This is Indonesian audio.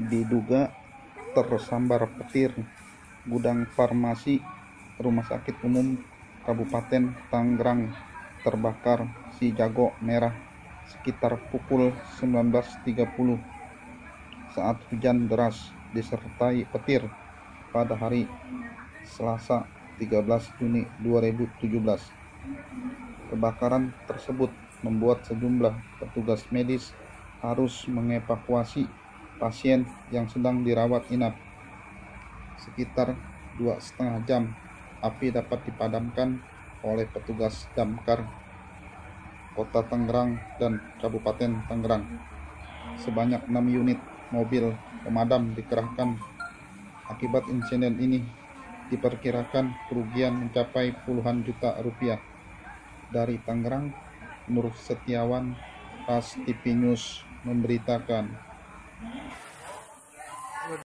Diduga tersambar petir gudang farmasi Rumah Sakit Umum Kabupaten Tangerang terbakar si jago merah sekitar pukul 19.30 saat hujan deras disertai petir pada hari Selasa 13 Juni 2017. Kebakaran tersebut membuat sejumlah petugas medis harus mengevakuasi pasien yang sedang dirawat inap. Sekitar 2,5 jam, api dapat dipadamkan oleh petugas damkar Kota Tangerang dan Kabupaten Tangerang. Sebanyak 6 unit mobil pemadam dikerahkan. Akibat insiden ini, diperkirakan kerugian mencapai puluhan juta rupiah. Dari Tangerang, Nur Setiawan, Ras TV News memberitakan.